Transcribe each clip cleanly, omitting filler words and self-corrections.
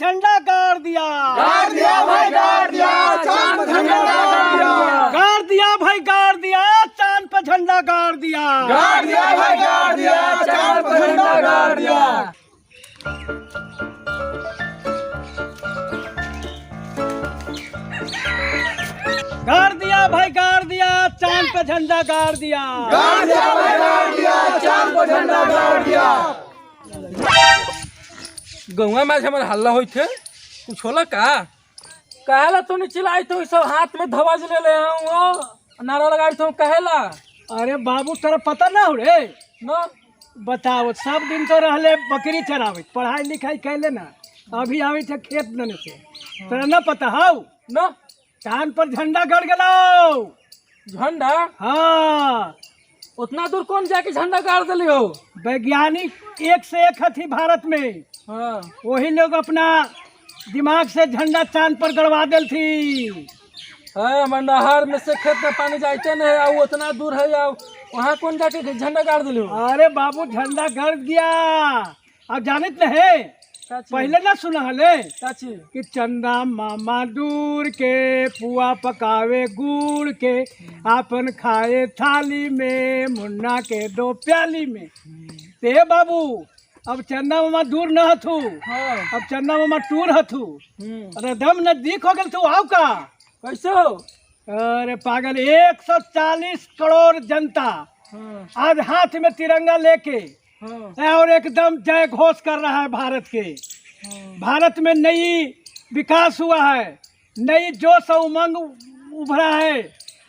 झंडा गाड़ दिया, गाड़ दिया भाई गाड़ दिया, चांद पे झंडा गाड़ दिया, गाड़ दिया भाई गाड़ दिया, चांद पे झंडा गाड़ दिया, गाड़ दिया भाई गाड़ दिया, चांद पे झंडा गाड़ दिया। गाड़ दिया भाई गाड़ दिया, चांद पे झंडा गाड़ दिया, गाड़ दिया भाई गाड़ दिया, चांद पे झंडा गाड़ दिया। गौवा में हमारे हल्ला होई थे कुछ होला का कहेला तो नहीं चिल्लाई तो सब हाथ में धवाज ले ले वो नारा लगाई तो कहेला। अरे बाबू तेरा पता ना हो रे, न बताओ सब दिन तो रहले बकरी चरावे, पढ़ाई लिखाई कैले ना, अभी आवे थे खेत नने से, तेरा ना पता हो न चांद पर झंडा गड़ गलो। झंडा हाँ उतना दूर कौन जाके झंडा गाड़ दिली हो। वैज्ञानिक एक से एक हथी भारत में, हाँ वही लोग अपना दिमाग से झंडा चांद पर गड़वा दिल थी। हमारे नहर में से खेत में पानी जाते नहीं आओ उतना दूर है आओ वहाँ कौन जाके झंडा गाड़ दिली हो। अरे बाबू झंडा गड़ गया, अब जानत नहीं पहले ना सुना हले चाची कि चंदा मामा दूर के पुआ पकावे गुड़ के, आपन खाए थाली में मुन्ना के दो प्याली में। ते बाबू अब चंदा मामा दूर न हथू, हाँ अब चंदा मामा टूर हथू, अरे दम नजदीक हो गल तू आओ का। कैसे हो। अरे पागल 140 करोड़ जनता हाँ आज हाथ में तिरंगा लेके हाँ और एकदम जय घोष कर रहा है भारत के। भारत में नई विकास हुआ है, नई जोश और उमंग उभरा है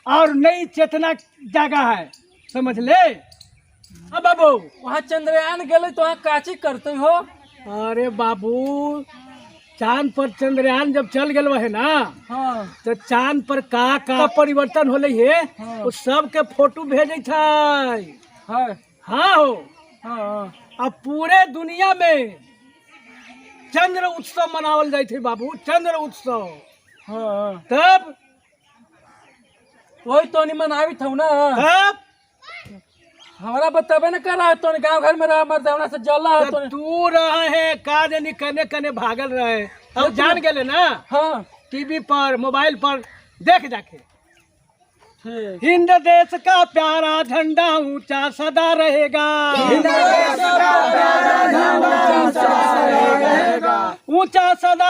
और नई चेतना जागा है, समझ ले। अब बाबू वहाँ चंद्रयान गए तो वहाँ काची करते हो। अरे बाबू चांद पर चंद्रयान जब चल गए है ना, हाँ तो चांद पर का परिवर्तन होले है, हाँ। वो सबके फोटो भेजे थे। हाँ हाँ हो, हाँ अब पूरे दुनिया में चंद्र उत्सव मनावल जाए थे बाबू, चंद्र उत्सव। हाँ तब वही तो नहीं मनावी था ना। तब हमारा बताबे न कर रहा है तो गांव घर में रहा मर्दावना से जला है तो तू रहे है का जानी कने कने भागल रहे, अब जान गए ना हाँ टीवी पर मोबाइल पर देख जाके। ठीक हिंद देश का प्यारा झंडा ऊंचा सदा रहेगा, ऊंचा सदा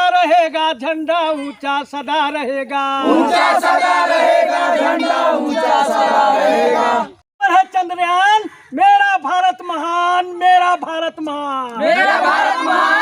रहेगा झंडा ऊंचा सदा रहेगा, ऊंचा सदा रहेगा झंडा, ऊंचा सदा रहेगा। है चंद्रयान मेरा भारत महान, मेरा भारत महान, मेरा भारत महान।